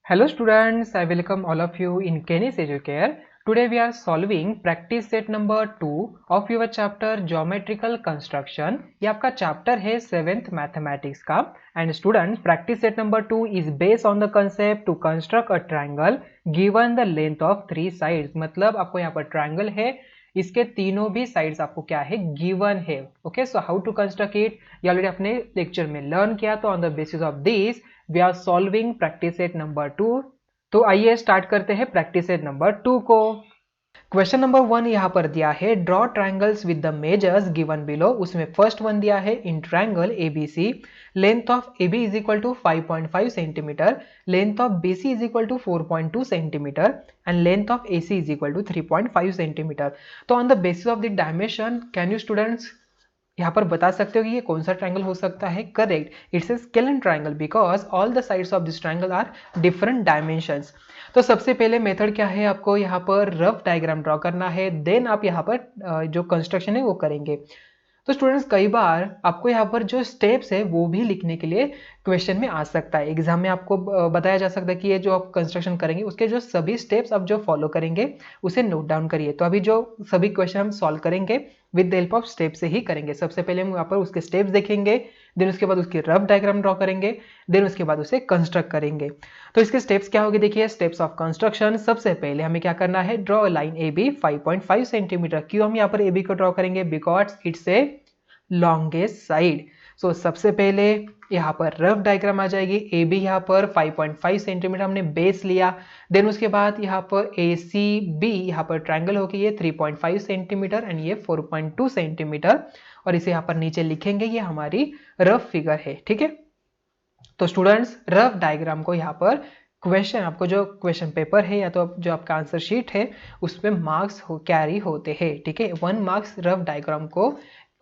Hello students, I welcome all of you in Kenny's Educare. Today we are solving practice set number 2 of your chapter Geometrical Construction. ये आपका chapter है 7th Mathematics का and students practice set number 2 is based on the concept to construct a triangle given the length of 3 sides. मतलब आपको यहाँ पर triangle है, इसके तीनों भी साइड्स आपको क्या है गिवन है. Okay, so how to construct it ये ऑलरेडी अपने लेक्चर में लर्न किया. तो on the basis of this we are solving practice set number 2. तो आइए स्टार्ट करते हैं प्रैक्टिस सेट नंबर 2 को. क्वेश्चन नंबर 1 यहाँ पर दिया है draw triangles with the measures given below. उसमें फर्स्ट वन दिया है in triangle ABC length of AB is equal to 5.5 centimetre, length of BC is equal to 4.2 centimetre and length of AC is equal to 3.5 centimetre. तो on the basis of the dimension can you students यहाँ पर बता सकते हो कि ये कौन सा ट्रायंगल हो सकता है? Correct, it's a scalene triangle because all the sides of this triangle are different dimensions. तो सबसे पहले मेथड क्या है, आपको यहाँ पर रफ डायग्राम ड्रॉ करना है, देन आप यहाँ पर जो कंस्ट्रक्शन है वो करेंगे. तो स्टूडेंट्स कई बार आपको यहाँ पर जो स्टेप्स है वो भी लिखने के लिए क्वेश्चन में आ सकता है. एग्जाम में आपको बताया जा सकता है कि ये जो आप कंस्ट्रक्शन करेंगे उसके जो सभी स्टेप्स आप जो फॉलो करेंगे उसे नोट डाउन करिए. तो अभी जो सभी क्वेश्चन हम सॉल्व करेंगे with the help of step से ही करेंगे. सबसे पहले हम यहाँ पर उसके स्टेप्स देखेंगे, देन उसके बाद उसकी रफ डायग्राम ड्रॉ करेंगे, देन उसके बाद उसे कंस्ट्रक्ट करेंगे. तो इसके स्टेप्स क्या होंगे, देखिए स्टेप्स ऑफ कंस्ट्रक्शन. सबसे पहले हमें क्या करना है, draw line A B 5.5 centimetre. क्यों हम यहाँ पर ए बी को ड्रॉ करेंगे, because it's a longest side. So सबसे पहले यहाँ पर रफ डायग्राम आ जाएगी. ए बी यहाँ पर 5.5 सेंटीमीटर हमने बेस लिया, देन उसके बाद यहाँ पर ए सी बी यहाँ पर ट्रायंगल होगी ये 3.5 सेंटीमीटर एंड ये 4.2 सेंटीमीटर. और इसे यहाँ पर नीचे लिखेंगे, ये हमारी रफ फिगर है. ठीक है, तो स्टूडेंट्स रफ डायग्राम को यहाँ पर क्वेश्चन, आपको जो क्वेश्चन पेपर है या तो जो आपका आंसर शीट है उसमें मार्क्स कैरी होते हैं. ठीक है, 1 मार्क्स रफ डायग्राम को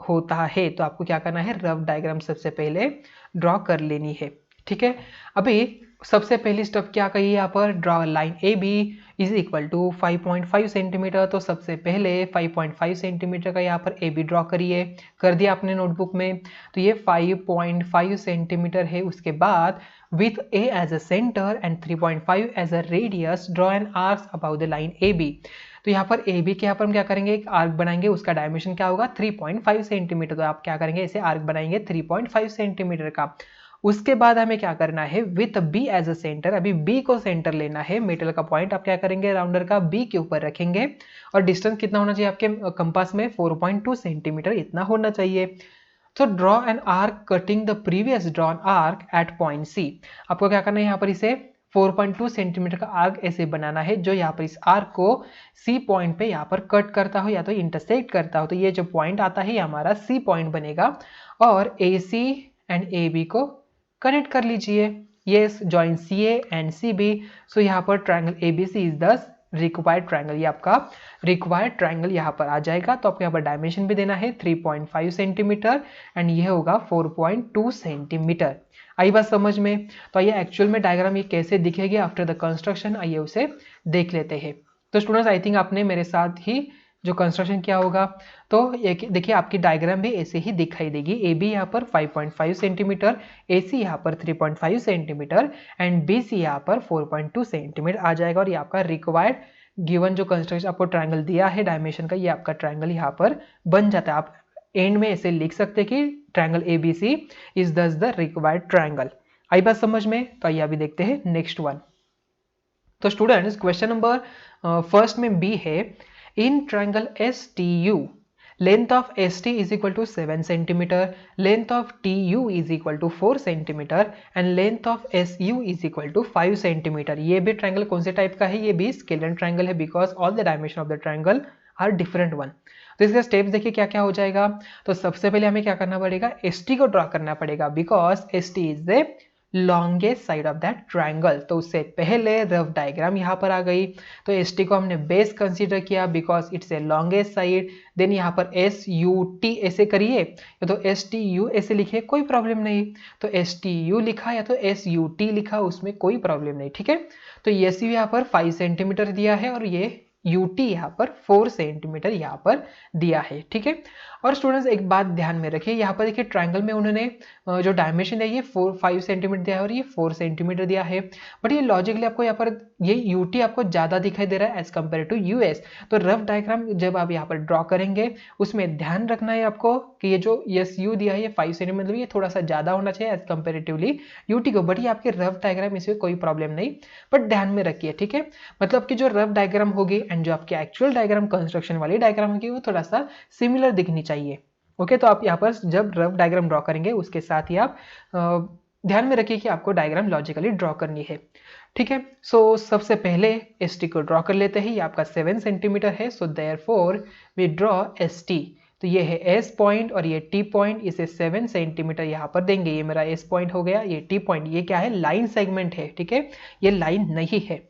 होता है. तो आपको क्या करना है, रफ डायग्राम सबसे पहले ड्रॉ कर लेनी है. ठीक है, अभी सबसे पहली स्टेप क्या कही है यहाँ पर, draw line A B is equal to 5.5 centimetre. तो सबसे पहले 5.5 सेंटीमीटर का यहाँ पर ए बी ड्रॉ करिए. कर दिया आपने नोटबुक में. तो ये 5.5 सेंटीमीटर है. उसके बाद with A as a center and 3.5 as a radius draw an arc above the line AB. तो यहाँ पर AB के यहाँ पर हम क्या करेंगे, एक आर्क बनाएंगे, उसका डायमेंशन क्या होगा 3.5 सेंटीमीटर. तो आप क्या करेंगे, इसे आर्क बनाएंगे 3.5 सेंटीमीटर का. उसके बाद हमें क्या करना है, with B as a centre. अभी B को सेंटर लेना है, मेटल का पॉइंट आप क्या करेंगे, राउंडर का B के ऊपर रखेंगे और डिस्टेंस कितना होना चाहिए आपके कंपास में 4.2 सेंटीमीटर इतना होना चाहिए. तो draw an arc cutting the previous drawn arc at point C. आपको क्या करना है, यहाँ पर इसे 4.2 सेंटीमीटर का आर्क ऐसे बनाना है जो यहाँ पर इस आर्क को सी पॉइंट पे यहाँ पर कट करता हो या तो इंटरसेक्ट करता हो. तो ये जो पॉइंट आता है ये हमारा सी पॉइंट बनेगा और A C and A B को कनेक्ट कर लीजिए. Yes, join C A and C B. So यहाँ पर triangle A B C is the required triangle. ये आपका रिक्वायर्ड ट्रायंगल यहाँ पर आ जाएगा. तो आपको यहाँ पर डायमेंशन भी देना है 3.5 सेंटीमीटर एंड ये होगा 4.2 सेंटीमीटर. आई बात समझ में? तो आइए एक्चुअल में डायग्राम ये कैसे दिखेगी आफ्टर द कंस्ट्रक्शन, आइए उसे देख लेते हैं. तो स्टूडेंट्स आई थिंक आपने मेरे साथ ही जो कंस्ट्रक्शन किया होगा. तो देखिए आपकी डायग्राम भी ऐसे ही दिखाई देगी. ए बी यहाँ पर 5.5 सेंटीमीटर, ए सी यहाँ पर 3.5 सेंटीमीटर एंड बी सी यहाँ पर 4.2 सेंटीमीटर आ जाएगा. और ये आपका रिक्वायर्ड गिवन जो कंस्ट्रक्शन आपको ट्रायंगल दिया है डायमेंशन का, ये आपका ट्रायंगल यहाँ पर बन जाता है. आप एंड में ऐसे लिख सकते हैं कि triangle A B C is thus the required triangle. आई बात समझ में? तो आइए अभी देखते हैं नेक्स्ट वन. तो स्टूडेंट्स क्वेश्चन नंबर फर्स्ट में बी है, in triangle STU length of ST is equal to 7 centimeter, length of TU is equal to 4 centimeter and length of SU is equal to 5 centimeter. ये भी triangle कौन से type का है, ये भी स्केलर ट्रायंगल है because all the dimension of the triangle are different one. तो इसका स्टेप्स देखिए क्या क्या हो जाएगा. तो सबसे पहले हमें क्या करना पड़ेगा, ST को ड्रॉ करना पड़ेगा because ST is the longest side of that triangle. तो उससे पहले रफ डायग्राम यहाँ पर आ गई. तो एस टी को हमने बेस कंसीडर किया because it's a longest side. Then यहाँ पर एस यू टी ऐसे करिए या तो एस टी यू ऐसे लिखिए, कोई प्रॉब्लम नहीं. तो एस टी यू लिखा या तो एस यू टी लिखा, उसमें कोई प्रॉब्लम नहीं. ठीक है, तो एस यू यहाँ पर 5 सेंटीमीटर दिया है और ये यूटी यहाँ पर 4 सेंटीमीटर यहाँ पर दिया है. ठीक है, और स्टूडेंट्स एक बात ध्यान में रखिए, यहाँ पर देखिए ट्रायंगल में उन्होंने जो डायमेंशन है ये 5 सेंटीमीटर दिया है और ये 4 सेंटीमीटर दिया है, बट ये लॉजिकली आपको यहाँ पर ये यूटी आपको ज़्यादा दिखाई दे रहा है एज कम्पेयर टू यूएस। तो रफ डायग्राम जब आप यहाँ पर ड्रॉ करेंगे उसमें ध्यान रखना है आपको कि ये जो एस यू दिया है ये 5 सेंटीमीटर, मतलब ये थोड़ा सा ज़्यादा होना चाहिए एज कम्पेरेटिवली यूटी को, बट ये आपके रफ डायग्राम, इसमें कोई प्रॉब्लम नहीं, बट ध्यान में रखिए, ठीक है। मतलब कि जो रफ डायग्राम होगी एंड जो आपकी एक्चुअल डायग्राम कंस्ट्रक्शन वाली डायग्राम होगी वो थोड़ा सा सिमिलर दिखनी चाहिए। ओके, तो आप यहाँ पर जब रफ डायग्राम ड्रॉ करेंगे उसके साथ ही आप ध्यान में रखिए कि आपको डायग्राम लॉजिकली ड्रॉ करनी है, ठीक है। सो सबसे पहले एस टी को ड्रॉ कर लेते हैं। ये आपका 7 सेंटीमीटर है, so therefore we draw S T. तो ये है एस पॉइंट और ये टी पॉइंट, इसे 7 सेंटीमीटर यहाँ पर देंगे। ये मेरा एस पॉइंट हो गया, ये टी पॉइंट, ये क्या है, लाइन सेगमेंट है, ठीक है, ये लाइन नहीं है।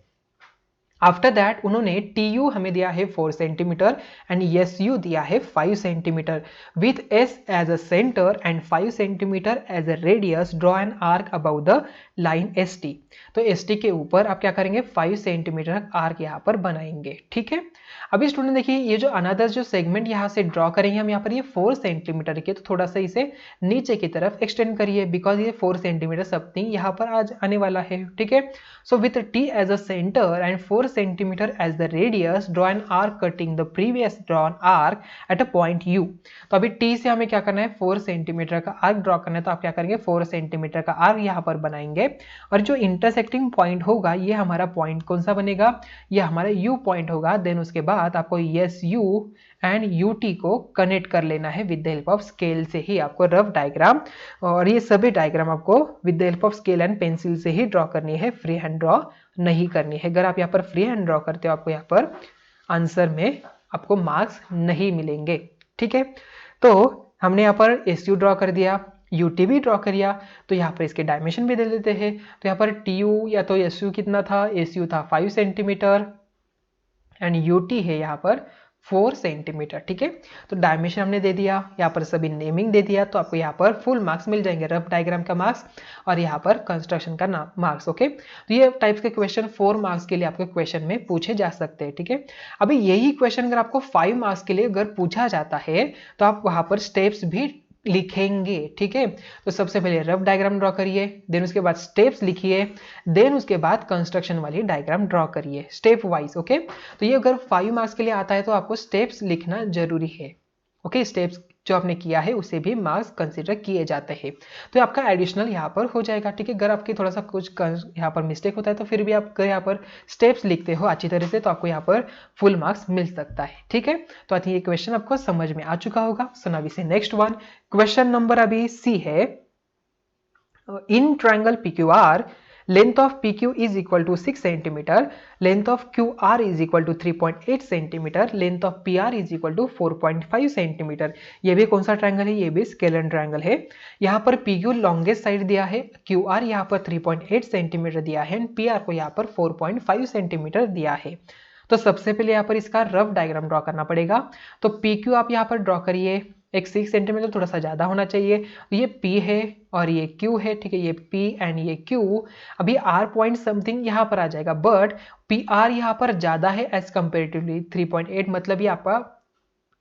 आफ्टर दैट उन्होंने टी यू हमें दिया है 4 सेंटीमीटर एंड एस यू दिया है 5 centimetre with S as a centre and 5 centimetre as a radius, draw an arc about the line S T. तो एस टी के ऊपर आप क्या करेंगे, 5 सेंटीमीटर आर्क यहाँ पर बनाएंगे, ठीक है। अभी स्टूडेंट देखिए ये जो अनदर जो सेगमेंट यहाँ से ड्रॉ करेंगे हम, यहाँ पर ये 4 सेंटीमीटर के, तो थोड़ा सा इसे नीचे की तरफ एक्सटेंड करिए बिकॉज ये 4 सेंटीमीटर समथिंग यहाँ पर आज आने वाला है, ठीक है। So with T as a centre and 4 centimetre as the radius, draw an arc cutting the previous drawn arc at a point U. तो अभी टी से हमें क्या करना है, 4 सेंटीमीटर का आर्क ड्रॉ करना है, तो आप क्या करेंगे, 4 सेंटीमीटर का आर्क यहाँ पर बनाएंगे और जो इंटरसेक्टिंग पॉइंट होगा ये हमारा पॉइंट कौन सा बनेगा, ये हमारा यू पॉइंट होगा। देन उसके बाद आपको S U and U T को कनेक्ट कर लेना है with the help of scale से ही। आपको रफ डायग्राम और ये सभी डायग्राम आपको with the help of scale and pencil से ही ड्रॉ करनी है, फ्री हैंड ड्रॉ नहीं करनी है। अगर आप यहाँ पर फ्री हैंड ड्रॉ करते हो आपको यहाँ पर आंसर में आपको मार्क्स नहीं मिलेंगे, ठीक है। तो हमने यहाँ पर एस यू ड्रॉ कर दिया, यूटी भी ड्रॉ कर दिया, तो यहाँ पर इसके डायमेंशन भी दे देते हैं। तो यहाँ पर टी यू या तो एस यू कितना था, एस यू था 5 सेंटीमीटर एंड यूटी है यहाँ पर 4 सेंटीमीटर, ठीक है। तो डायमेंशन हमने दे दिया, यहाँ पर सभी नेमिंग दे दिया, तो आपको यहाँ पर फुल मार्क्स मिल जाएंगे, रफ डायग्राम का मार्क्स और यहाँ पर कंस्ट्रक्शन का मार्क्स, ओके। तो ये टाइप्स के क्वेश्चन 4 मार्क्स के लिए आपके क्वेश्चन में पूछे जा सकते हैं, ठीक है। अभी यही क्वेश्चन अगर आपको 5 मार्क्स के लिए अगर पूछा जाता है तो आप वहाँ पर स्टेप्स भी लिखेंगे, ठीक है। तो सबसे पहले रफ डायग्राम ड्रॉ करिए, देन उसके बाद स्टेप्स लिखिए, देन उसके बाद कंस्ट्रक्शन वाली डायग्राम ड्रॉ करिए स्टेप वाइज, ओके। तो ये अगर 5 मार्क्स के लिए आता है तो आपको स्टेप्स लिखना जरूरी है, ओके। स्टेप्स जो आपने किया है उसे भी मार्क्स कंसीडर किए जाते हैं, तो आपका एडिशनल यहाँ पर हो जाएगा, ठीक है। अगर आपकी थोड़ा सा कुछ यहाँ पर मिस्टेक होता है तो फिर भी आप अगर यहाँ पर स्टेप्स लिखते हो अच्छी तरह से तो आपको यहाँ पर फुल मार्क्स मिल सकता है, ठीक है। तो आई थिंक ये क्वेश्चन आपको समझ में आ चुका होगा। सो नाउ वी से नेक्स्ट वन, क्वेश्चन नंबर अभी सी है, in triangle PQR length of PQ is equal to 6 centimeter, length of QR is equal to 3.8 centimeter, length of PR is equal to 4.5 centimeter। ये भी कौन सा triangle है, ये भी स्केलर ट्रायंगल है। यहाँ पर PQ लॉन्गेस्ट साइड दिया है, QR यहाँ पर 3.8 सेंटीमीटर दिया है एंड PR को यहाँ पर 4.5 सेंटीमीटर दिया है। तो सबसे पहले यहाँ पर इसका रफ डायग्राम ड्रॉ करना पड़ेगा। तो PQ आप यहाँ पर ड्रॉ करिए, एक 6 सेंटीमीटर थोड़ा सा ज़्यादा होना चाहिए। तो ये P है और ये Q है, ठीक है, ये P एंड ये Q। अभी R पॉइंट समथिंग यहाँ पर आ जाएगा, बट PR यहाँ पर ज़्यादा है एज कंपेरेटिवली 3.8, मतलब ये आपका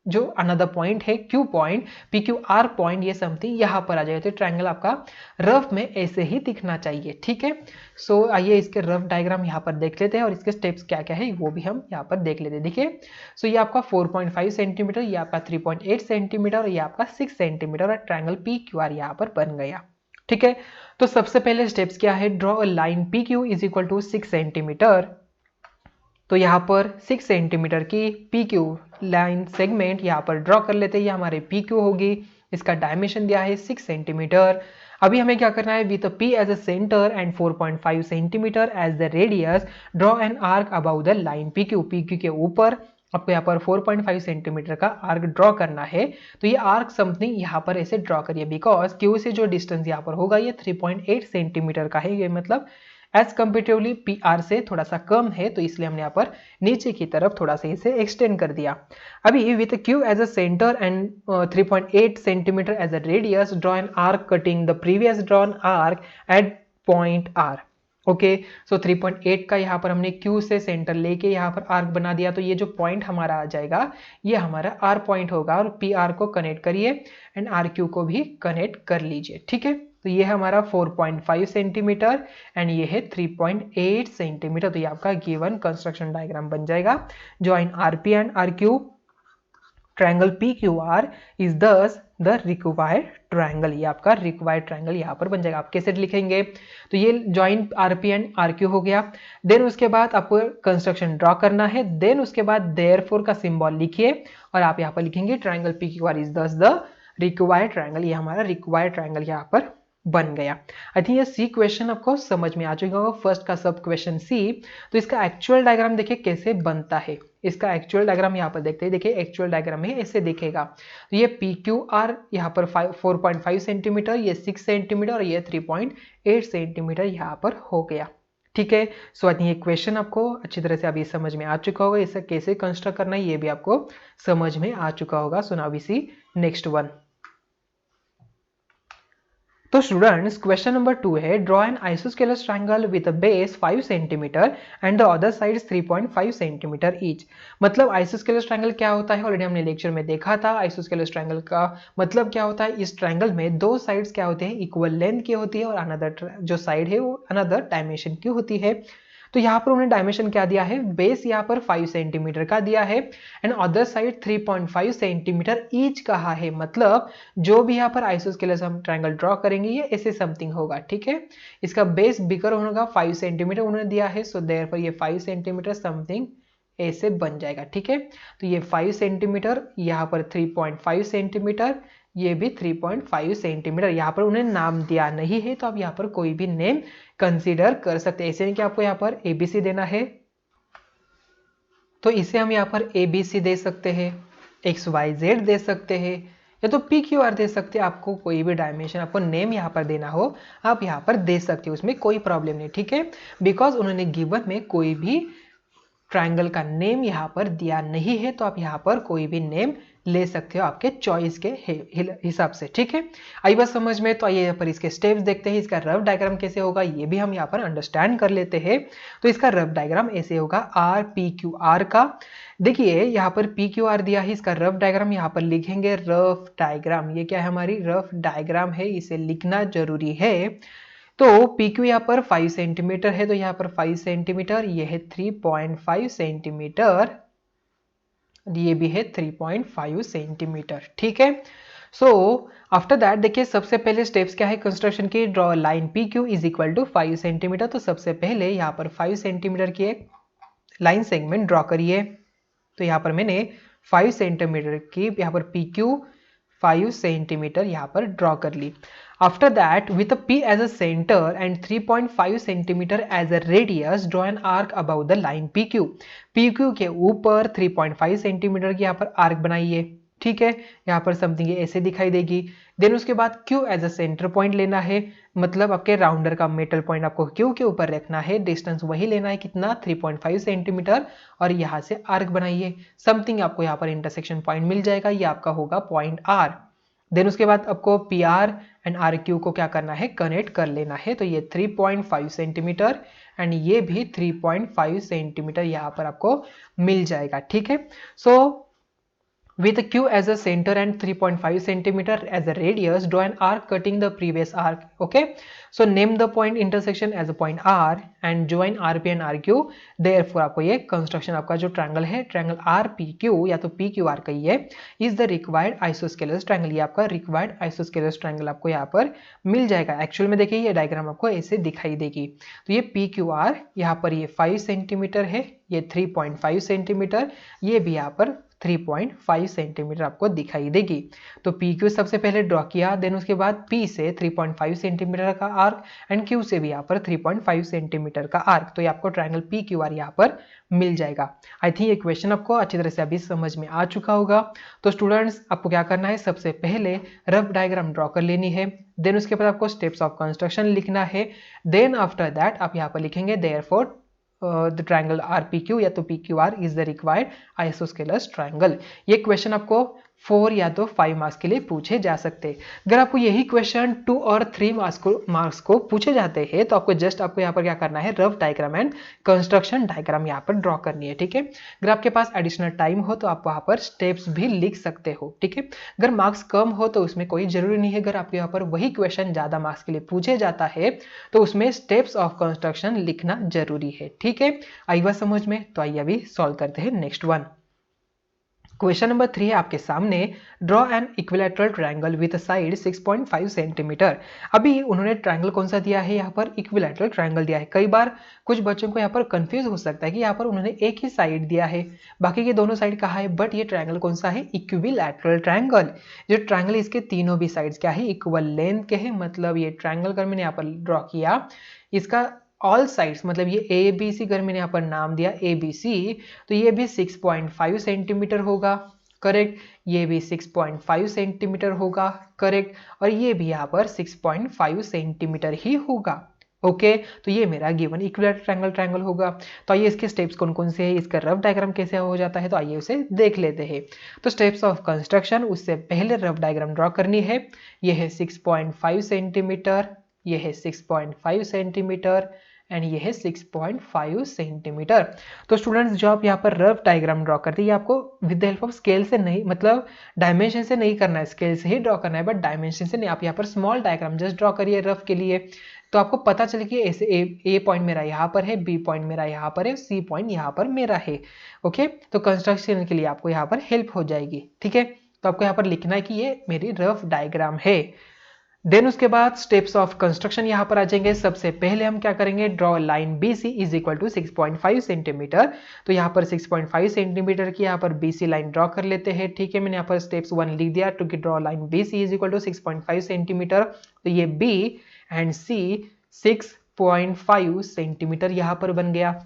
जो अनदर पॉइंट है Q पॉइंट, PQR पॉइंट, ये समथिंग यहाँ पर आ जाएगा। तो ट्रायंगल आपका रफ में ऐसे ही दिखना चाहिए, ठीक है। सो आइए इसके रफ डायग्राम यहाँ पर देख लेते हैं और इसके स्टेप्स क्या क्या है वो भी हम यहाँ पर देख लेते हैं। देखिए, सो ये आपका 4.5 सेंटीमीटर, ये आपका 3.8 सेंटीमीटर और ये आपका 6 सेंटीमीटर और ट्रायंगल PQR यहाँ पर बन गया, ठीक है। तो सबसे पहले स्टेप्स क्या है, draw a line PQ is equal to 6 centimetre. तो यहाँ पर 6 सेंटीमीटर की PQ लाइन सेगमेंट यहाँ पर ड्रॉ कर लेते हैं, ये हमारे PQ होगी, इसका डायमेंशन दिया है 6 सेंटीमीटर। अभी हमें क्या करना है, with P as a centre and 4.5 centimetre as the radius, draw an arc about the line PQ। PQ के ऊपर आपको यहाँ पर 4.5 सेंटीमीटर का आर्क ड्रॉ करना है। तो ये आर्क समथिंग यहाँ पर ऐसे ड्रॉ करिए, बिकॉज Q से जो डिस्टेंस यहाँ पर होगा ये 3.8 सेंटीमीटर का है, ये मतलब एज कंपेरेटिवली PR से थोड़ा सा कम है, तो इसलिए हमने यहाँ पर नीचे की तरफ थोड़ा सा इसे एक्सटेंड कर दिया। अभी with Q as a centre and 3.8 centimetre as a radius, draw an arc cutting the previous drawn arc at point R। Okay, so 3.8 का यहाँ पर हमने Q से सेंटर लेके यहाँ पर आर्क बना दिया, तो ये जो पॉइंट हमारा आ जाएगा ये हमारा R पॉइंट होगा, और PR को कनेक्ट करिए एंड RQ को भी कनेक्ट कर लीजिए, ठीक है। तो ये हमारा 4.5 सेंटीमीटर एंड ये है 3.8 सेंटीमीटर। तो ये आपका गिवन कंस्ट्रक्शन डायग्राम बन जाएगा। Join RP and RQ, triangle PQR is thus the required triangle. ये आपका रिक्वायर्ड ट्रायंगल यहाँ पर बन जाएगा। आप कैसे लिखेंगे, तो ये जॉइंट RP एंड RQ हो गया। देन उसके बाद आपको कंस्ट्रक्शन ड्रॉ करना है। देन उसके बाद देयरफॉर का सिंबल लिखिए और आप यहाँ पर लिखेंगे triangle PQR is thus the required triangle. ये हमारा रिक्वायर्ड ट्रायंगल यहाँ पर बन गया। आई थिंक ये सी क्वेश्चन आपको समझ में आ चुका होगा, फर्स्ट का सब क्वेश्चन सी। तो इसका एक्चुअल डायग्राम देखिए कैसे बनता है। इसका एक्चुअल डायग्राम यहाँ पर देखते हैं। देखिए एक्चुअल डायग्राम में ऐसे दिखेगा। तो ये PQR यहाँ पर 4.5 सेंटीमीटर, ये 6 सेंटीमीटर और ये 3.8 सेंटीमीटर यहाँ पर हो गया, ठीक है। सो आई थिंक ये क्वेश्चन आपको अच्छी तरह से अभी समझ में आ चुका होगा। इसे कैसे कंस्ट्रक्ट करना है ये भी आपको समझ में आ चुका होगा। So now we see next one. तो स्टूडेंट्स क्वेश्चन नंबर 2 है, draw an isosceles triangle with a base 5 centimetre and the other sides 3.5 centimetre each. मतलब आइसोस्केलस ट्रायंगल क्या होता है ऑलरेडी हमने लेक्चर में देखा था। आइसोस्केलस ट्रायंगल का मतलब क्या होता है, इस ट्रायंगल में दो साइड्स क्या होते हैं, इक्वल लेंथ की होती है और अनदर जो साइड है वो अनदर डायमेंशन की होती है। तो यहाँ पर उन्होंने डायमेंशन क्या दिया है, बेस यहाँ पर 5 सेंटीमीटर का दिया है and other side 3.5 centimetre each कहा है। मतलब जो भी यहाँ पर आइसोस्केलस हम ट्रायंगल ड्रॉ करेंगे ये ऐसे समथिंग होगा, ठीक है। इसका बेस बिगर होगा 5 सेंटीमीटर उन्होंने दिया है। सो देयरफॉर ये 5 सेंटीमीटर समथिंग ऐसे बन जाएगा, ठीक है। तो ये 5 सेंटीमीटर, यहाँ पर 3.5 सेंटीमीटर, ये भी 3.5 सेंटीमीटर। यहाँ पर उन्हें नाम दिया नहीं है तो आप यहाँ पर कोई भी नेम कंसीडर कर सकते हैं। ऐसे नहीं कि आपको यहाँ पर ABC देना है, तो इसे हम यहाँ पर ABC दे सकते हैं, XYZ दे सकते हैं, या तो PQR दे सकते हैं। आपको कोई भी डायमेंशन आपको नेम यहाँ पर देना हो आप यहाँ पर दे सकते हो, उसमें कोई प्रॉब्लम नहीं, ठीक है। बिकॉज उन्होंने गिवन में कोई भी ट्रायंगल का नेम यहाँ पर दिया नहीं है, तो आप यहाँ पर कोई भी नेम ले सकते हो आपके चॉइस के हिसाब से, ठीक है। आई बात समझ में। तो आइए यहाँ पर इसके स्टेप्स देखते हैं। इसका रफ डायग्राम कैसे होगा ये भी हम यहाँ पर अंडरस्टैंड कर लेते हैं। तो इसका रफ डायग्राम ऐसे होगा RPQR का। देखिए यहाँ पर PQR दिया है, इसका रफ डायग्राम यहाँ पर लिखेंगे। रफ डायग्राम ये क्या है, हमारी रफ डायग्राम है, इसे लिखना जरूरी है। तो PQ यहाँ पर 5 सेंटीमीटर है, तो यहाँ पर 5 सेंटीमीटर, ये है 3.5 सेंटीमीटर, ये भी है 3.5 सेंटीमीटर, ठीक है। सो आफ्टर दैट देखिए सबसे पहले स्टेप्स क्या है कंस्ट्रक्शन की, draw line PQ is equal to 5 centimetre. तो सबसे पहले यहाँ पर 5 सेंटीमीटर की एक लाइन सेगमेंट ड्रॉ करिए। तो यहाँ पर मैंने 5 सेंटीमीटर की यहाँ पर PQ 5 सेंटीमीटर यहाँ पर ड्रॉ कर ली। After that, with a P as a center and 3.5 centimetre as a radius, draw an arc above the line PQ. PQ के ऊपर 3.5 सेंटीमीटर की यहाँ पर आर्क बनाइए, ठीक है। यहाँ पर समथिंग ऐसे दिखाई देगी। देन उसके बाद Q as a centre point लेना है, मतलब आपके राउंडर का मेटल पॉइंट आपको Q के ऊपर रखना है। डिस्टेंस वही लेना है, कितना, 3.5 सेंटीमीटर, और यहाँ से आर्क बनाइए। समथिंग आपको यहाँ पर इंटरसेक्शन पॉइंट मिल जाएगा, ये आपका होगा पॉइंट R। देन उसके बाद आपको PR एंड RQ को क्या करना है, कनेक्ट कर लेना है। तो ये 3.5 सेंटीमीटर एंड ये भी 3.5 सेंटीमीटर यहाँ पर आपको मिल जाएगा, ठीक है। सो with Q as a center and 3.5 centimeter as a radius, draw an arc cutting the previous arc. Okay, so name the point intersection as a point R and join RP and RQ. Therefore आपको ये construction आपका जो triangle है, triangle RPQ या तो PQR का ही है, is the required isosceles triangle. ये आपका रिक्वायर्ड आइसोस्केलस ट्रायंगल आपको यहाँ पर मिल जाएगा। एक्चुअल में देखिए ये डायग्राम आपको ऐसे दिखाई देगी। तो ये PQR यहाँ पर ये 5 सेंटीमीटर है, ये 3.5 सेंटीमीटर, ये भी यहाँ पर 3.5 सेंटीमीटर आपको दिखाई देगी। तो PQ सबसे पहले ड्रॉ किया, देन उसके बाद P से 3.5 सेंटीमीटर का आर्क एंड Q से भी यहाँ पर 3.5 सेंटीमीटर का आर्क। तो ये आपको ट्रायंगल PQR यहाँ पर मिल जाएगा। आई थिंक ये क्वेश्चन आपको अच्छी तरह से अभी समझ में आ चुका होगा। तो स्टूडेंट्स आपको क्या करना है, सबसे पहले रफ डायग्राम ड्रॉ कर लेनी है। देन उसके बाद आपको स्टेप्स ऑफ कंस्ट्रक्शन लिखना है। देन आफ्टर दैट आप यहाँ पर लिखेंगे देयरफॉर द ट्रायंगल RPQ या तो PQR is the required isosceles triangle. ये क्वेश्चन आपको 4 या तो 5 मार्क्स के लिए पूछे जा सकते हैं। अगर आपको यही क्वेश्चन 2 और 3 मार्क्स को पूछे जाते हैं तो आपको यहाँ पर क्या करना है, rough diagram and construction diagram यहाँ पर ड्रॉ करनी है, ठीक है। अगर आपके पास एडिशनल टाइम हो तो आप वहाँ पर स्टेप्स भी लिख सकते हो, ठीक है। अगर मार्क्स कम हो तो उसमें कोई जरूरी नहीं है। अगर आपके यहाँ पर वही क्वेश्चन ज़्यादा मार्क्स के लिए पूछे जाता है तो उसमें स्टेप्स ऑफ कंस्ट्रक्शन लिखना जरूरी है, ठीक है। आई बात समझ में? तो आइए अभी सॉल्व करते हैं नेक्स्ट वन। क्वेश्चन नंबर 3 है आपके सामने, draw an equilateral triangle with side 6.5 centimetre. अभी उन्होंने ट्रायंगल कौन सा दिया है, यहाँ पर इक्विलैटरल ट्रायंगल दिया है। कई बार कुछ बच्चों को यहाँ पर कंफ्यूज हो सकता है कि यहाँ पर उन्होंने एक ही साइड दिया है, बाकी के दोनों साइड कहाँ है, बट ये ट्रायंगल कौन सा है, इक्विलैटरल ट्रायंगल। जो ट्रायंगल इसके तीनों भी साइड्स क्या है, इक्वल लेंथ के है। मतलब ये ट्रायंगल कर मैंने यहाँ पर ड्रॉ किया, इसका ऑल साइड्स मतलब ये ए बी सी, अगर मैंने यहाँ पर नाम दिया ए बी सी, तो ये भी 6.5 सेंटीमीटर होगा, करेक्ट। ये भी 6.5 सेंटीमीटर होगा, करेक्ट। और ये भी यहाँ पर 6.5 सेंटीमीटर ही होगा, ओके। तो ये मेरा गिवन इक्विलैटरल ट्रायंगल होगा। तो आइए इसके स्टेप्स कौन कौन से हैं, इसका रफ डायग्राम कैसे हो जाता है, तो आइए उसे देख लेते हैं। तो स्टेप्स ऑफ कंस्ट्रक्शन, उससे पहले रफ डायग्राम ड्रॉ करनी है। ये है 6.5 सेंटीमीटर, ये है 6.5 सेंटीमीटर एंड ये है 6.5 सेंटीमीटर। तो स्टूडेंट्स जो आप यहाँ पर रफ डायग्राम ड्रॉ करते हैं, ये आपको with the help of scale से नहीं, मतलब डायमेंशन से नहीं करना है, स्केल से ही ड्रॉ करना है, बट डायमेंशन से नहीं। आप यहाँ पर स्मॉल डायग्राम जस्ट ड्रॉ करिए रफ के लिए, तो आपको पता चले कि ऐसे ए पॉइंट मेरा यहाँ पर है, बी पॉइंट मेरा यहाँ पर है, सी पॉइंट यहाँ पर मेरा है, ओके। तो कंस्ट्रक्शन के लिए आपको यहाँ पर हेल्प हो जाएगी, ठीक है। तो आपको यहाँ पर लिखना है कि ये मेरी रफ डायग्राम है। देन उसके बाद स्टेप्स ऑफ कंस्ट्रक्शन यहाँ पर आ जाएंगे। सबसे पहले हम क्या करेंगे, draw line B C is equal to 6.5 centimetre. तो यहाँ पर 6.5 सेंटीमीटर की यहाँ पर बी सी लाइन ड्रॉ कर लेते हैं, ठीक है। मैंने यहाँ पर स्टेप्स 1 लिख दिया, to draw line B C is equal to 6.5 centimetre. तो ये बी एंड सी 6.5 सेंटीमीटर यहाँ पर बन गया।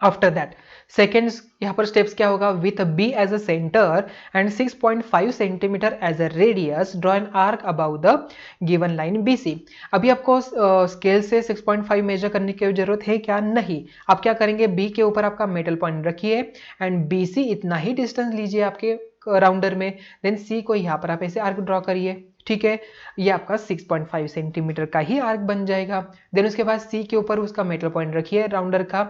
आफ्टर दैट सेकेंड यहाँ पर स्टेप्स क्या होगा, with B as a centre and 6.5 centimetre as a radius draw an arc about the given line BC। अभी आपको स्केल से 6.5 मेजर करने की जरूरत है क्या, नहीं। आप क्या करेंगे, बी के ऊपर आपका मेटल पॉइंट रखिए एंड BC इतना ही डिस्टेंस लीजिए आपके राउंडर में, देन सी को यहाँ पर आप ऐसे आर्क ड्रॉ करिए, ठीक है। ये आपका 6.5 सेंटीमीटर का ही आर्क बन जाएगा। देन उसके बाद सी के ऊपर उसका मेटल पॉइंट रखिए राउंडर का,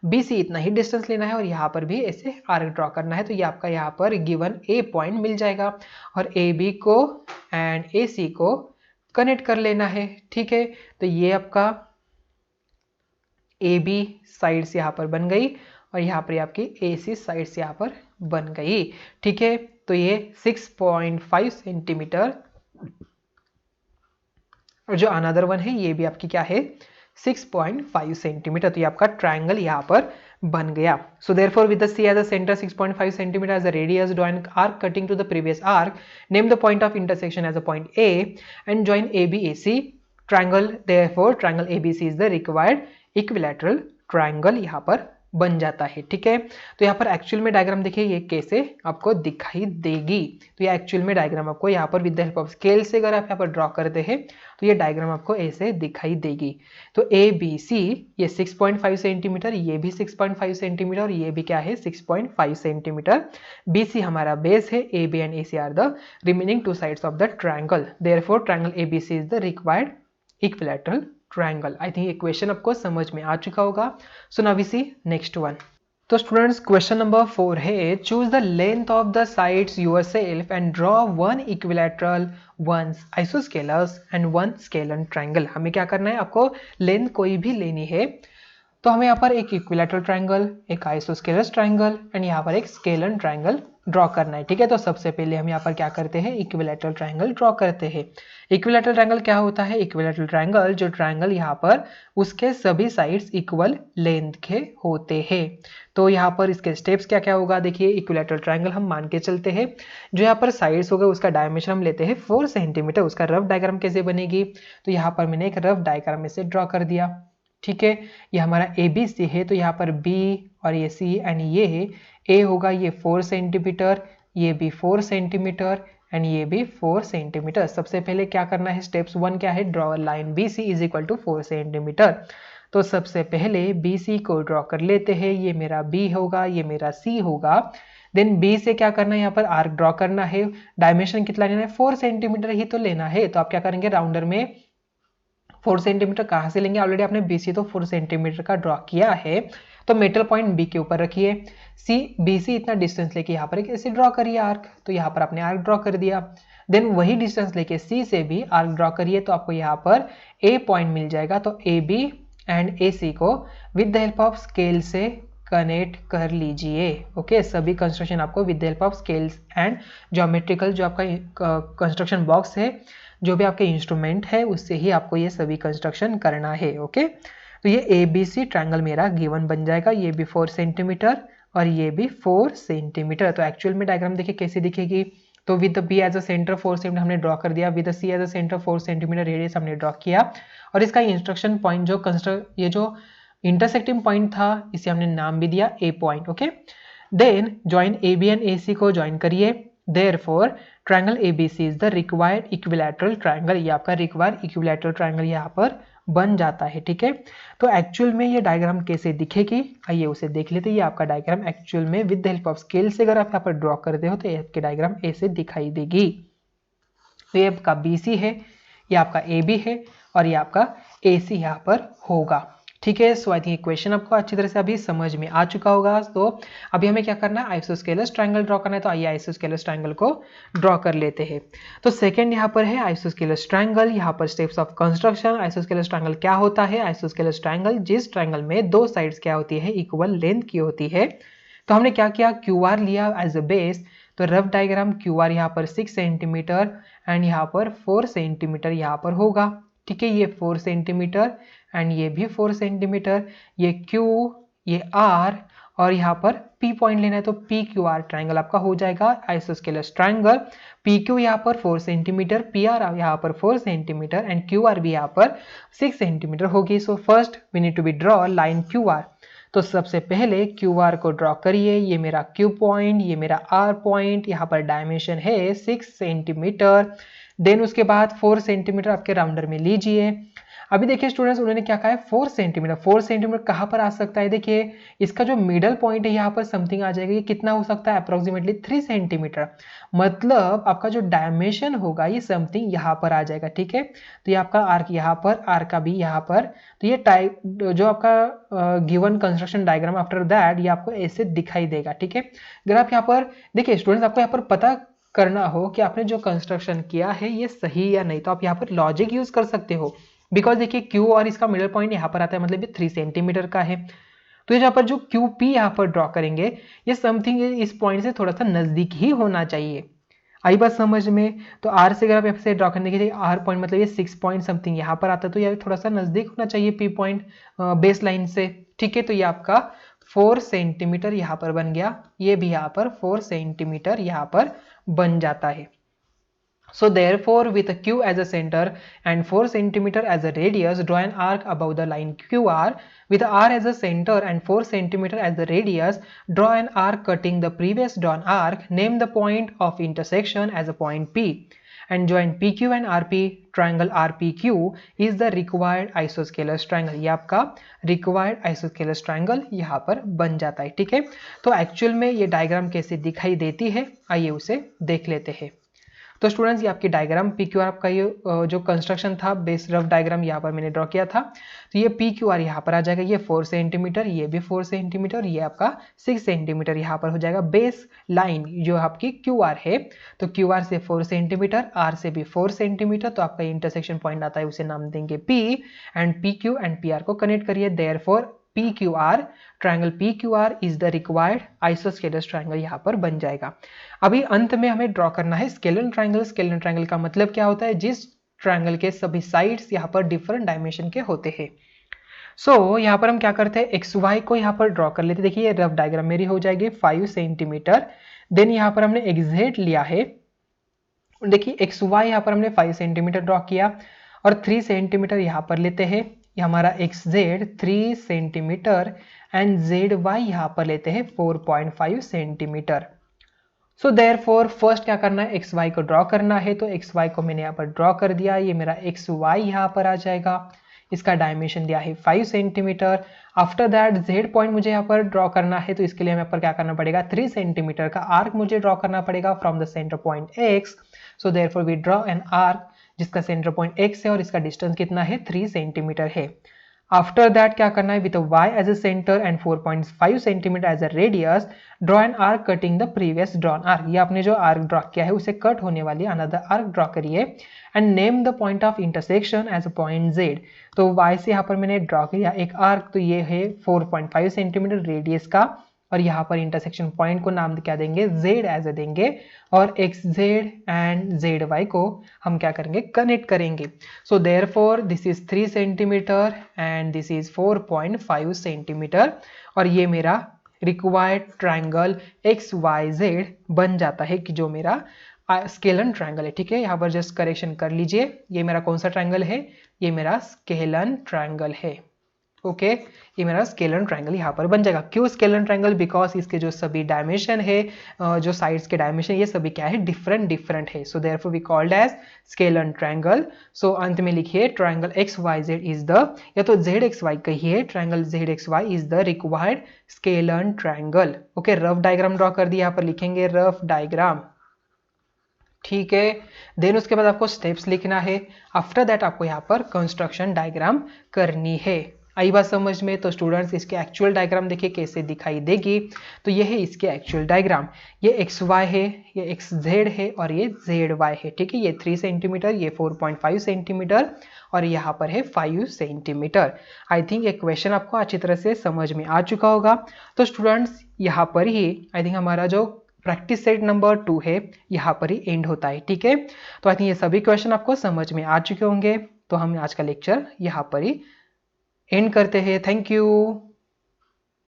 BC इतना ही डिस्टेंस लेना है और यहाँ पर भी ऐसे आर्क ड्रॉ करना है। तो ये आपका यहाँ पर गिवन ए पॉइंट मिल जाएगा और AB को एंड AC को कनेक्ट कर लेना है, ठीक है। तो ये आपका AB साइड्स यहाँ पर बन गई और यहाँ पर आपकी AC साइड्स यहाँ पर बन गई, ठीक है। तो ये 6.5 सेंटीमीटर और जो अनदर वन है ये भी आपकी क्या है 6.5 सेंटीमीटर। तो ये आपका ट्रायंगल यहाँ पर बन गया। So therefore with the C as a centre 6.5 centimetre as a radius, draw an arc cutting to the previous arc, name the point of intersection as a point A and join ABAC triangle. Therefore triangle ABC is the required equilateral triangle यहाँ पर बन जाता है, ठीक है। तो यहाँ पर एक्चुअल में डायग्राम देखिए ये कैसे आपको दिखाई देगी। तो ये एक्चुअल में डायग्राम आपको यहाँ पर with the help of scale से अगर आप यहाँ पर ड्रॉ करते हैं तो ये डायग्राम आपको ऐसे दिखाई देगी। तो ABC ये 6.5 सेंटीमीटर, ये भी 6.5 सेंटीमीटर और ये भी क्या है 6.5 सेंटीमीटर। BC हमारा बेस है, AB and AC are the remaining two sides of the triangle. Therefore triangle ABC is the required equilateral triangle. I think ये क्वेश्चन आपको समझ में आ चुका होगा। So now we see next one. तो स्टूडेंट्स क्वेश्चन नंबर 4 है, choose the length of the sides yourself and draw one equilateral, one isosceles and one scalene triangle. हमें क्या करना है, आपको लेंथ कोई भी लेनी है। तो हमें यहाँ पर एक इक्विलैटरल ट्रायंगल, एक आइसोस्केलस ट्रायंगल एंड यहाँ पर एक स्केलन ट्रायंगल ड्रॉ करना है, ठीक है। तो सबसे पहले हम यहाँ पर क्या करते हैं, इक्विलैटरल ट्रायंगल ड्रॉ करते हैं। इक्विलैटरल ट्रायंगल क्या होता है, इक्विलैटरल ट्रायंगल जो ट्रायंगल यहाँ पर उसके सभी साइड्स इक्वल लेंथ के होते हैं। तो यहाँ पर इसके स्टेप्स क्या क्या होगा, देखिए इक्विलैटरल ट्रायंगल हम मान के चलते हैं, जो यहाँ पर साइड्स होगा उसका डायमेंशन हम लेते हैं 4 सेंटीमीटर। उसका रफ डायग्राम कैसे बनेगी, तो यहाँ पर मैंने एक रफ डायग्राम इसे ड्रॉ कर दिया, ठीक है। ये हमारा ABC है, तो यहाँ पर B और ये C एंड ये A होगा, ये 4 सेंटीमीटर, ये भी 4 सेंटीमीटर एंड ये भी 4 सेंटीमीटर। सबसे पहले क्या करना है, स्टेप्स 1 क्या है, draw line BC is equal to 4 centimetre. तो सबसे पहले BC को ड्रॉ कर लेते हैं, ये मेरा B होगा, ये मेरा C होगा। देन बी से क्या करना है, यहाँ पर आर्क ड्रॉ करना है, डायमेंशन कितना लेना है, 4 सेंटीमीटर ही तो लेना है। तो आप क्या करेंगे, राउंडर में 4 सेंटीमीटर कहाँ से लेंगे, ऑलरेडी आपने बीसी तो 4 सेंटीमीटर का ड्रॉ किया है, तो मेटल पॉइंट बी के ऊपर रखिए, सी बीसी इतना डिस्टेंस लेके यहाँ पर एक ऐसे ड्रॉ करिए आर्क, तो यहाँ पर आपने आर्क ड्रॉ कर दिया। देन वही डिस्टेंस लेके सी से भी आर्क ड्रॉ करिए, तो आपको यहाँ पर ए पॉइंट मिल जाएगा। तो ए बी एंड ए सी को with the help of scale से कनेक्ट कर लीजिए। ओके, सभी कंस्ट्रक्शन आपको with the help of scales and geometrical जो आपका कंस्ट्रक्शन बॉक्स है, जो भी आपके इंस्ट्रूमेंट है, उससे ही आपको ये सभी कंस्ट्रक्शन करना है। ओके, तो ये ए बी सी ट्रायंगल मेरा गिवन बन जाएगा, ये भी 4 सेंटीमीटर और ये भी 4 सेंटीमीटर। तो एक्चुअल में डायग्राम देखिए कैसी दिखेगी, तो with the B as a centre 4 centimetre हमने ड्रॉ कर दिया, with the C as a centre 4 centimetre radius हमने ड्रॉ किया, और इसका इंस्ट्रक्शन पॉइंट जो ये जो इंटरसेक्टिंग पॉइंट था इसे हमने नाम भी दिया A point. Okay, then join A B and A C को ज्वाइन करिए, therefore triangle ABC is the required equilateral triangle, ये आपका रिक्वायर्ड इक्विलैटरल ट्रायंगल यहाँ पर बन जाता है। ठीक है, तो एक्चुअल में ये डायग्राम कैसे दिखेगी, आइए उसे देख लेते हैं। ये आपका डायग्राम एक्चुअल में with the help of scale से अगर आप यहाँ पर ड्रॉ करते हो तो ये आपकी डायग्राम ऐसे दिखाई देगी। तो ये आपका BC है, ये आपका AB है और ये आपका AC यहाँ पर होगा। ठीक है, सो आई थिंक क्वेश्चन आपको अच्छी तरह से अभी समझ में आ चुका होगा। तो अभी हमें क्या करना है, आइसोस्केलस ट्रायंगल ड्रॉ करना है, तो आइए आइसोस्केलस ट्रायंगल को ड्रॉ कर लेते हैं। तो सेकंड यहाँ पर है आइसोस्केलस ट्रायंगल, यहाँ पर steps of construction. Isosceles triangle क्या होता है, आइसोस्केलस ट्रायंगल जिस ट्रायंगल में दो साइड्स क्या होती है, इक्वल लेंथ की होती है। तो हमने क्या किया, QR लिया एज अ बेस, तो रफ डायग्राम QR यहाँ पर 6 सेंटीमीटर एंड यहाँ पर 4 सेंटीमीटर यहाँ पर होगा। ठीक है, ये 4 सेंटीमीटर एंड ये भी 4 सेंटीमीटर, ये Q, ये R और यहाँ पर P पॉइंट लेना है, तो PQR ट्रायंगल आपका हो जाएगा आइसोस्केलस ट्रायंगल। PQ यहाँ पर 4 सेंटीमीटर, PR यहाँ पर 4 सेंटीमीटर एंड QR भी यहाँ पर 6 सेंटीमीटर होगी। So first we need to be draw line QR। तो सबसे पहले QR को ड्रॉ करिए, ये मेरा Q पॉइंट, ये मेरा R पॉइंट, यहाँ पर डायमेंशन है 6 सेंटीमीटर। देन उसके बाद 4 सेंटीमीटर आपके राउंडर में लीजिए। अभी देखिए स्टूडेंट्स, उन्होंने क्या कहा है 4 सेंटीमीटर। 4 सेंटीमीटर कहाँ पर आ सकता है, देखिए इसका जो मिडल पॉइंट है यहाँ पर समथिंग आ जाएगा, ये कितना हो सकता है, अप्रोक्सीमेटली 3 सेंटीमीटर। मतलब आपका जो डायमेंशन होगा ये समथिंग यहाँ पर आ जाएगा। ठीक है, तो ये आपका आर्क यहाँ पर, आर्क का भी यहाँ पर, तो ये टाइप जो आपका given construction diagram after that ये आपको ऐसे दिखाई देगा। ठीक है, अगर आप यहाँ पर देखिए स्टूडेंट्स, आपको यहाँ पर पता करना हो कि आपने जो कंस्ट्रक्शन किया है ये सही या नहीं, तो आप यहाँ पर लॉजिक यूज कर सकते हो। बिकॉज देखिए Q और इसका मिडल पॉइंट यहाँ पर आता है, मतलब ये 3 सेंटीमीटर का है। तो यहाँ पर जो QP यहाँ पर ड्रॉ करेंगे ये समथिंग इस पॉइंट से थोड़ा सा नजदीक ही होना चाहिए। आई बात समझ में, तो R से अगर आप यहाँ से ड्रॉ करने के लिए R पॉइंट मतलब ये 6 पॉइंट समथिंग यहाँ पर आता है, तो ये थोड़ा सा नजदीक होना चाहिए P पॉइंट बेस लाइन से। ठीक है, तो ये आपका 4 सेंटीमीटर यहाँ पर बन गया, ये भी यहाँ पर 4 सेंटीमीटर यहाँ पर बन जाता है। So therefore, with Q as a center and 4 centimeter as a radius, draw an arc above the line QR. With R as a center and 4 centimeter as the radius, draw an arc cutting the previous drawn arc. Name the point of intersection as a point P. And join PQ and RP. Triangle RPQ is the required isosceles triangle. ये आपका required isosceles triangle यहाँ पर बन जाता है। ठीक है, तो एक्चुअल में ये डायग्राम कैसे दिखाई देती है, आइए उसे देख लेते हैं। तो स्टूडेंट्स, ये आपकी डायग्राम PQR आपका ये जो कंस्ट्रक्शन था बेस रफ डायग्राम यहाँ पर मैंने ड्रॉ किया था, तो ये PQR यहाँ पर आ जाएगा, ये 4 सेंटीमीटर, ये भी 4 सेंटीमीटर, ये आपका 6 सेंटीमीटर यहाँ पर हो जाएगा। बेस लाइन जो आपकी QR है, तो QR से 4 सेंटीमीटर, R से भी 4 सेंटीमीटर, तो आपका इंटरसेक्शन पॉइंट आता है, उसे नाम देंगे P and PQ and PR को कनेक्ट करिए। Therefore PQR triangle PQR is the required isosceles triangle यहाँ पर बन जाएगा। अभी अंत में हमें ड्रॉ करना है स्केलर ट्रायंगल। स्केलर ट्रायंगल का मतलब क्या होता है, जिस ट्रायंगल के सभी साइड्स यहाँ पर डिफरेंट डायमेंशन के होते हैं। सो यहाँ पर हम क्या करते हैं, XY को यहाँ पर ड्रॉ कर लेते हैं। देखिए ये रफ डायग्राम मेरी हो जाएगी 5 सेंटीमीटर। देन यहाँ पर हमने XZ लिया है, देखिए XY यहाँ पर हमने 5 सेंटीमीटर ड्रॉ किया और 3 सेंटीमीटर यहाँ पर लेते हैं, ये हमारा XZ 3 सेंटीमीटर एंड ZY यहाँ पर लेते हैं 4.5 सेंटीमीटर। सो देयरफॉर फर्स्ट क्या करना है, XY को ड्रॉ करना है, तो XY को मैंने यहाँ पर ड्रॉ कर दिया, ये मेरा XY यहाँ पर आ जाएगा, इसका डायमेंशन दिया है 5 centimetre. After that Z point मुझे यहाँ पर ड्रॉ करना है, तो इसके लिए हमें यहाँ पर क्या करना पड़ेगा, 3 सेंटीमीटर का आर्क मुझे ड्रॉ करना पड़ेगा from the centre point X. So therefore we draw an arc जिसका सेंटर पॉइंट एक्स है और इसका डिस्टेंस कितना है, 3 सेंटीमीटर है। आफ्टर दैट क्या करना है, with y as a centre and 4.5 centimetre as a radius draw an arc cutting the previous drawn arc. ये आपने जो आर्क ड्रॉ किया है उसे कट होने वाली अनदर आर्क ड्रॉ करिए and name the point of intersection as a point z। तो y से यहाँ पर मैंने ड्रॉ किया एक आर्क, तो ये है 4.5 सेंटीमीटर रेडियस का, और यहाँ पर इंटरसेक्शन पॉइंट को नाम क्या देंगे, z एज ए देंगे, और xz एंड zy को हम क्या करेंगे, कनेक्ट करेंगे। So therefore this is 3 centimetre and this is 4.5 centimetre, और ये मेरा रिक्वायर्ड ट्रायंगल XYZ बन जाता है कि जो मेरा स्केलन ट्रायंगल है। ठीक है, यहाँ पर जस्ट करेक्शन कर लीजिए, ये मेरा कौन सा ट्रायंगल है, ये मेरा स्केलन ट्रायंगल है। ओके, ये मेरा स्केलन ट्रायंगल यहाँ पर बन जाएगा। क्यों स्केलन ट्रायंगल, बिकॉज इसके जो सभी डायमेंशन है, जो साइड्स के डायमेंशन, ये सभी क्या है, डिफरेंट है। So therefore we called as scalene triangle. So अंत में लिखिए ट्रायंगल XYZ इज द, या तो ZXY कहिए, triangle ZXY is the required scalene triangle. Okay, rough diagram draw कर दिया, यहाँ पर लिखेंगे रफ डायग्राम। ठीक है, देन उसके बाद आपको स्टेप्स लिखना है। आफ्टर दैट आपको यहाँ पर कंस्ट्रक्शन डायग्राम करनी है। आई बात समझ में? तो स्टूडेंट्स इसके एक्चुअल डायग्राम देखिए कैसे दिखाई देगी। तो ये है इसके एक्चुअल डायग्राम, ये XY है, ये XZ है और ये ZY है। ठीक है, ये 3 सेंटीमीटर, ये 4.5 सेंटीमीटर और यहाँ पर है 5 सेंटीमीटर। आई थिंक ये क्वेश्चन आपको अच्छी तरह से समझ में आ चुका होगा। तो स्टूडेंट्स यहाँ पर ही आई थिंक हमारा जो प्रैक्टिस सेट नंबर 2 है यहाँ पर ही एंड होता है। ठीक है, तो आई थिंक ये सभी क्वेश्चन आपको समझ में आ चुके होंगे। तो हम आज का लेक्चर यहाँ पर ही एंड करते हैं। Thank you.